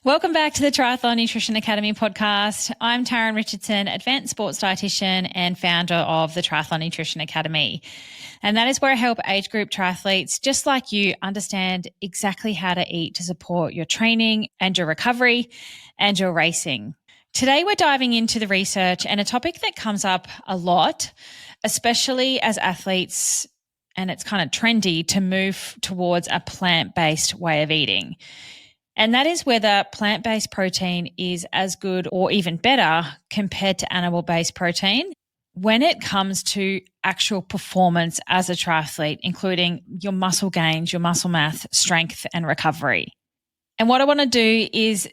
Welcome back to the Triathlon Nutrition Academy podcast. I'm TARYN Richardson, advanced sports dietitian and founder of the Triathlon Nutrition Academy. And that is where I help age group triathletes just like you understand exactly how to eat to support your training and your recovery and your racing. Today we're diving into the research and a topic that comes up a lot, especially as athletes, and it's kind of trendy to move towards a plant-based way of eating. And that is whether plant-based protein is as good or even better compared to animal-based protein when it comes to actual performance as a triathlete, including your muscle gains, your muscle mass, strength, and recovery. And what I want to do is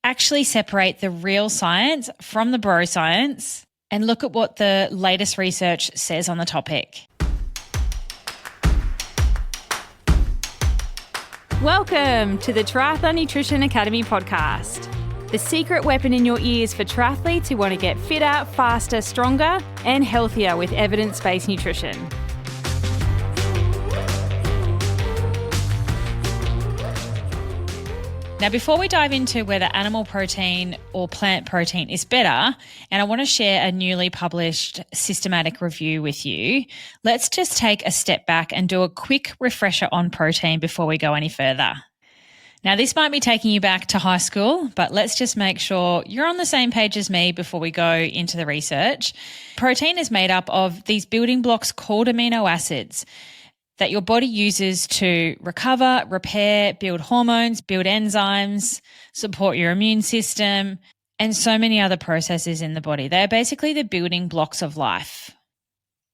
actually separate the real science from the bro science and look at what the latest research says on the topic. Welcome to the Triathlon Nutrition Academy podcast, the secret weapon in your ears for triathletes who want to get fitter, faster, stronger, and healthier with evidence-based nutrition. Now, before we dive into whether animal protein or plant protein is better, and I want to share a newly published systematic review with you, let's just take a step back and do a quick refresher on protein before we go any further. Now, this might be taking you back to high school, but let's just make sure you're on the same page as me before we go into the research. Protein is made up of these building blocks called amino acids that your body uses to recover, repair, build hormones, build enzymes, support your immune system, and so many other processes in the body. They are basically the building blocks of life.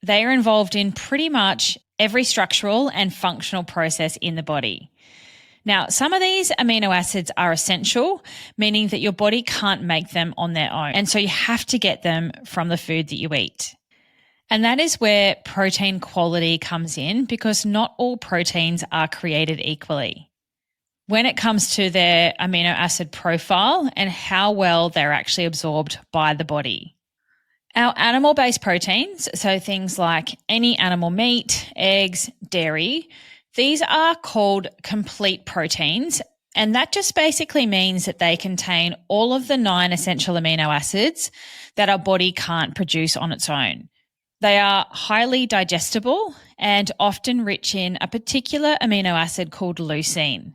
They are involved in pretty much every structural and functional process in the body. Now, some of these amino acids are essential, meaning that your body can't make them on their own. And so you have to get them from the food that you eat. And that is where protein quality comes in, because not all proteins are created equally when it comes to their amino acid profile and how well they're actually absorbed by the body. Our animal-based proteins, so things like any animal meat, eggs, dairy, these are called complete proteins. And that just basically means that they contain all of the 9 essential amino acids that our body can't produce on its own. They are highly digestible and often rich in a particular amino acid called leucine.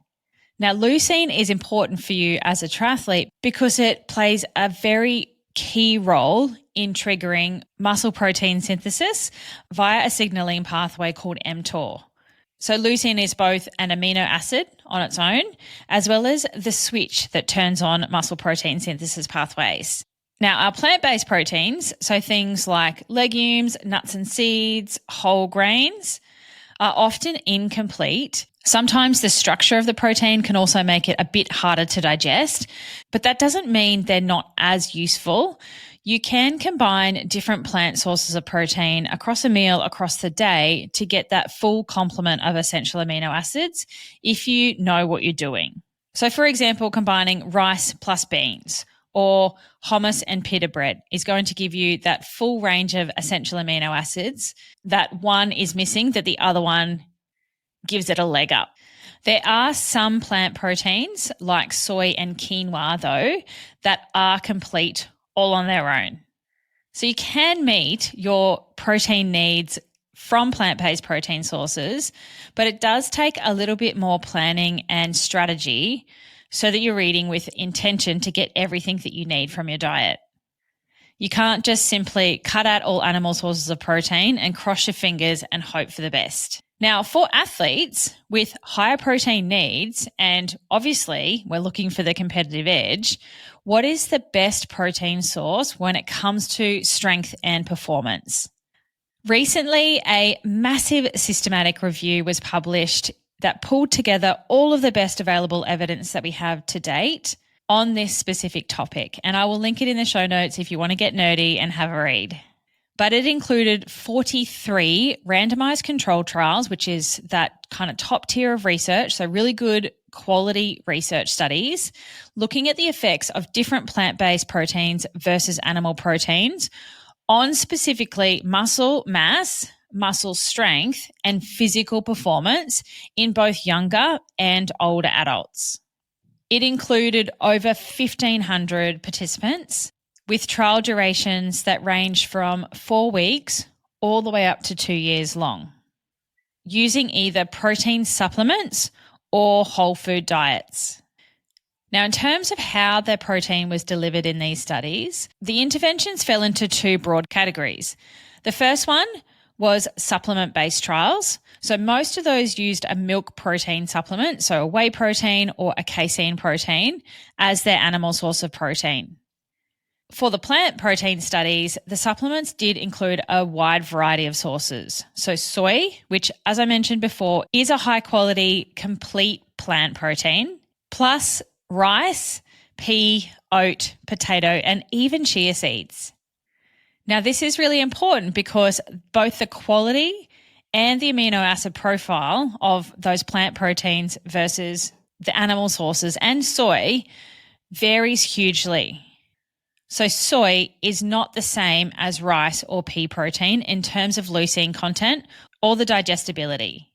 Now, leucine is important for you as a triathlete because it plays a very key role in triggering muscle protein synthesis via a signaling pathway called mTOR. So leucine is both an amino acid on its own, as well as the switch that turns on muscle protein synthesis pathways. Now, our plant-based proteins, so things like legumes, nuts and seeds, whole grains, are often incomplete. Sometimes the structure of the protein can also make it a bit harder to digest, but that doesn't mean they're not as useful. You can combine different plant sources of protein across a meal, across the day, to get that full complement of essential amino acids if you know what you're doing. So, for example, combining rice plus beans or hummus and pita bread is going to give you that full range of essential amino acids that one is missing, that the other one gives it a leg up. There are some plant proteins like soy and quinoa, though, that are complete all on their own. So you can meet your protein needs from plant-based protein sources, but it does take a little bit more planning and strategy so that you're eating with intention to get everything that you need from your diet. You can't just simply cut out all animal sources of protein and cross your fingers and hope for the best. Now, for athletes with higher protein needs, and obviously we're looking for the competitive edge, what is the best protein source when it comes to strength and performance? Recently, a massive systematic review was published that pulled together all of the best available evidence that we have to date on this specific topic. And I will link it in the show notes if you want to get nerdy and have a read. But it included 43 randomized controlled trials, which is that kind of top tier of research, so really good quality research studies, looking at the effects of different plant-based proteins versus animal proteins on specifically muscle mass, muscle strength, and physical performance in both younger and older adults. It included over 1,500 participants with trial durations that range from 4 weeks all the way up to 2 years long, using either protein supplements or whole food diets. Now, in terms of how their protein was delivered in these studies, the interventions fell into 2 broad categories. The first one was supplement-based trials. So most of those used a milk protein supplement, so a whey protein or a casein protein, as their animal source of protein. For the plant protein studies, the supplements did include a wide variety of sources. So soy, which, as I mentioned before, is a high-quality, complete plant protein, plus rice, pea, oat, potato, and even chia seeds. Now, this is really important because both the quality and the amino acid profile of those plant proteins versus the animal sources and soy varies hugely. So soy is not the same as rice or pea protein in terms of leucine content or the digestibility.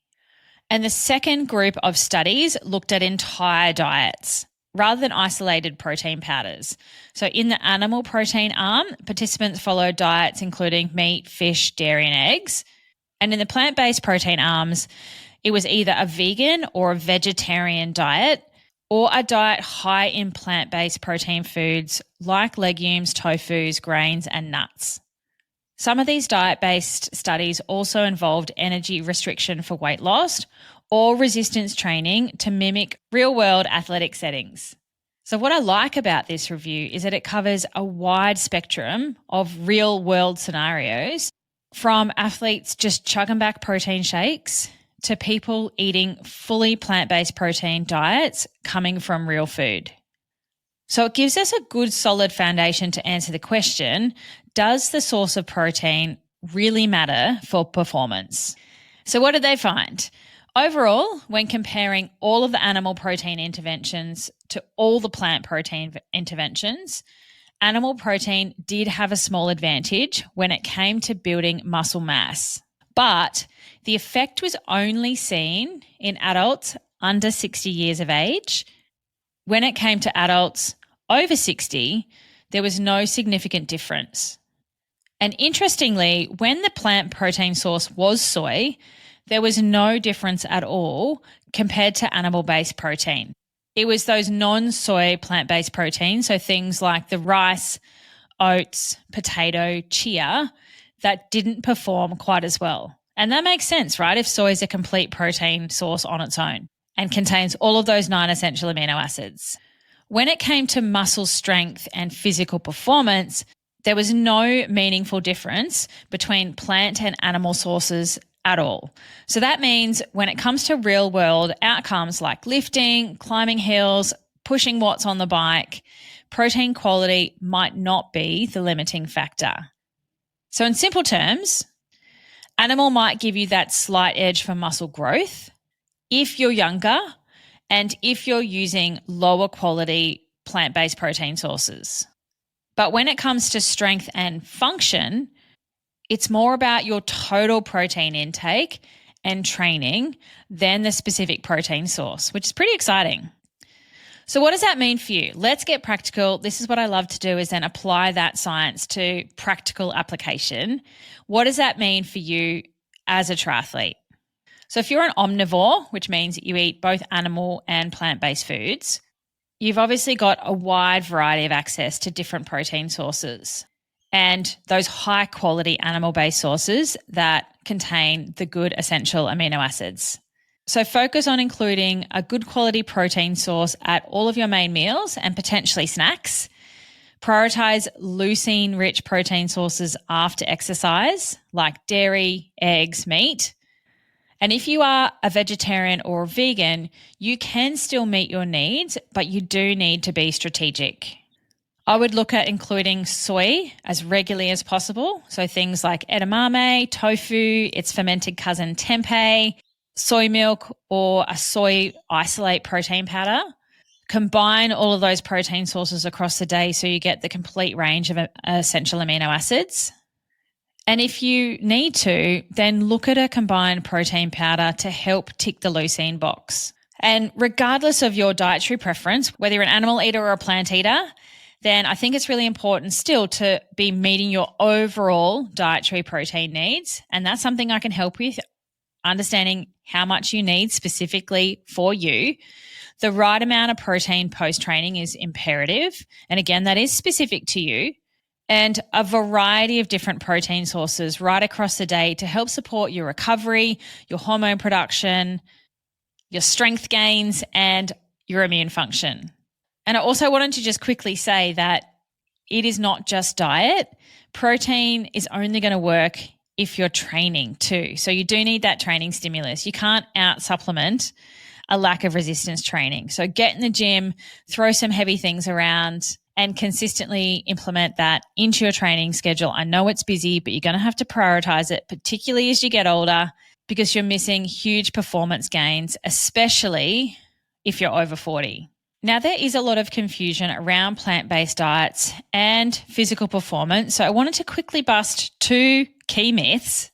And the second group of studies looked at entire diets rather than isolated protein powders. So in the animal protein arm, participants followed diets including meat, fish, dairy, and eggs. And in the plant-based protein arms, it was either a vegan or a vegetarian diet or a diet high in plant-based protein foods like legumes, tofus, grains, and nuts. Some of these diet-based studies also involved energy restriction for weight loss or resistance training to mimic real-world athletic settings. So what I like about this review is that it covers a wide spectrum of real-world scenarios, from athletes just chugging back protein shakes to people eating fully plant-based protein diets coming from real food. So it gives us a good solid foundation to answer the question, does the source of protein really matter for performance? So what did they find? Overall, when comparing all of the animal protein interventions to all the plant protein interventions, animal protein did have a small advantage when it came to building muscle mass. But the effect was only seen in adults under 60 years of age. When it came to adults over 60, there was no significant difference. And interestingly, when the plant protein source was soy, there was no difference at all compared to animal-based protein. It was those non-soy plant-based proteins, so things like the rice, oats, potato, chia, that didn't perform quite as well. And that makes sense, right? If soy is a complete protein source on its own and contains all of those 9 essential amino acids. When it came to muscle strength and physical performance, there was no meaningful difference between plant and animal sources at all. So that means when it comes to real world outcomes like lifting, climbing hills, pushing watts on the bike, protein quality might not be the limiting factor. So in simple terms, animal might give you that slight edge for muscle growth if you're younger and if you're using lower quality plant-based protein sources. But when it comes to strength and function, it's more about your total protein intake and training than the specific protein source, which is pretty exciting. So what does that mean for you? Let's get practical. This is what I love to do, is then apply that science to practical application. What does that mean for you as a triathlete? So if you're an omnivore, which means you eat both animal and plant-based foods, you've obviously got a wide variety of access to different protein sources and those high-quality animal-based sources that contain the good essential amino acids. So focus on including a good quality protein source at all of your main meals and potentially snacks. Prioritize leucine-rich protein sources after exercise, like dairy, eggs, meat. And if you are a vegetarian or a vegan, you can still meet your needs, but you do need to be strategic. I would look at including soy as regularly as possible. So things like edamame, tofu, its fermented cousin tempeh, soy milk, or a soy isolate protein powder. Combine all of those protein sources across the day so you get the complete range of essential amino acids. And if you need to, then look at a combined protein powder to help tick the leucine box. And regardless of your dietary preference, whether you're an animal eater or a plant eater, then I think it's really important still to be meeting your overall dietary protein needs. And that's something I can help with, understanding how much you need specifically for you. The right amount of protein post-training is imperative. And again, that is specific to you. And a variety of different protein sources right across the day to help support your recovery, your hormone production, your strength gains, and your immune function. And I also wanted to just quickly say that it is not just diet. Protein is only going to work if you're training too. So you do need that training stimulus. You can't out-supplement a lack of resistance training. So get in the gym, throw some heavy things around, and consistently implement that into your training schedule. I know it's busy, but you're going to have to prioritize it, particularly as you get older, because you're missing huge performance gains, especially if you're over 40. Now, there is a lot of confusion around plant-based diets and physical performance. So I wanted to quickly bust 2 key myths.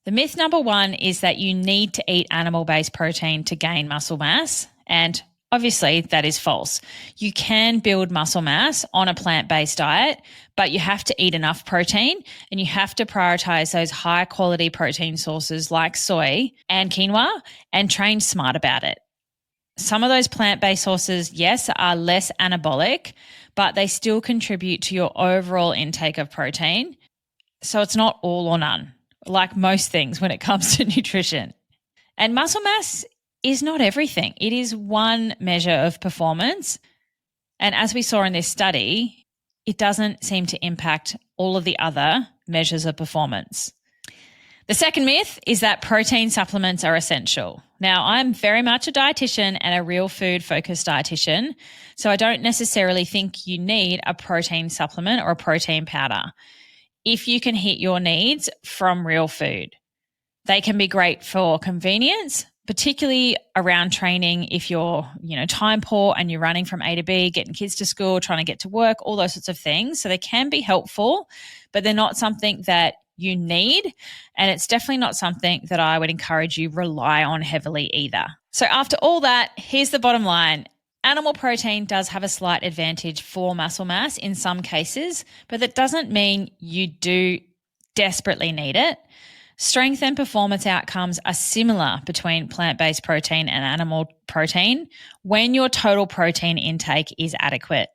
The myth number 1 is that you need to eat animal-based protein to gain muscle mass. And obviously that is false. You can build muscle mass on a plant-based diet, but you have to eat enough protein and you have to prioritize those high-quality protein sources like soy and quinoa and train smart about it. Some of those plant-based sources, yes, are less anabolic, but they still contribute to your overall intake of protein. So it's not all or none, like most things when it comes to nutrition. And muscle mass is not everything. It is one measure of performance. And as we saw in this study, it doesn't seem to impact all of the other measures of performance. The second myth is that protein supplements are essential. Now, I'm very much a dietitian and a real food-focused dietitian, so I don't necessarily think you need a protein supplement or a protein powder if you can hit your needs from real food. They can be great for convenience, particularly around training if you're, time poor and you're running from A to B, getting kids to school, trying to get to work, all those sorts of things. So they can be helpful, but they're not something that you need. And it's definitely not something that I would encourage you rely on heavily either. So after all that, here's the bottom line. Animal protein does have a slight advantage for muscle mass in some cases, but that doesn't mean you do desperately need it. Strength and performance outcomes are similar between plant-based protein and animal protein when your total protein intake is adequate.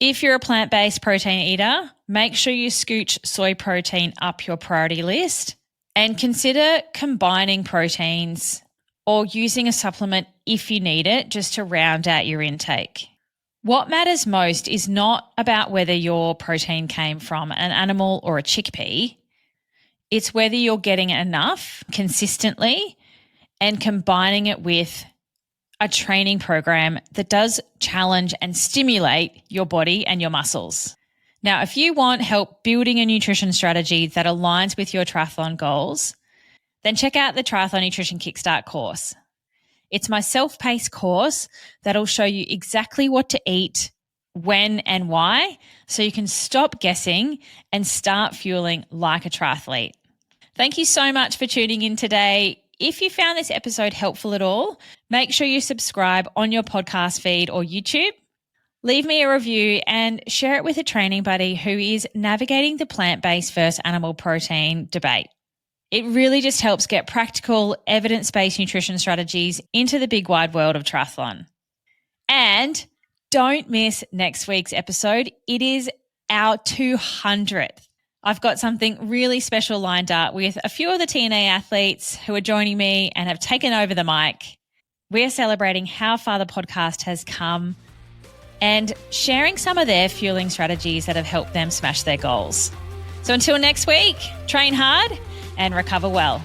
If you're a plant-based protein eater, make sure you scooch soy protein up your priority list and consider combining proteins or using a supplement if you need it just to round out your intake. What matters most is not about whether your protein came from an animal or a chickpea. It's whether you're getting enough consistently and combining it with a training program that does challenge and stimulate your body and your muscles. Now, if you want help building a nutrition strategy that aligns with your triathlon goals, then check out the Triathlon Nutrition Kickstart course. It's my self-paced course that'll show you exactly what to eat, when and why, so you can stop guessing and start fueling like a triathlete. Thank you so much for tuning in today. If you found this episode helpful at all, make sure you subscribe on your podcast feed or YouTube. Leave me a review and share it with a training buddy who is navigating the plant-based versus animal protein debate. It really just helps get practical, evidence-based nutrition strategies into the big wide world of triathlon. And don't miss next week's episode. It is our 200th. I've got something really special lined up with a few of the TNA athletes who are joining me and have taken over the mic. We're celebrating how far the podcast has come and sharing some of their fueling strategies that have helped them smash their goals. So until next week, train hard and recover well.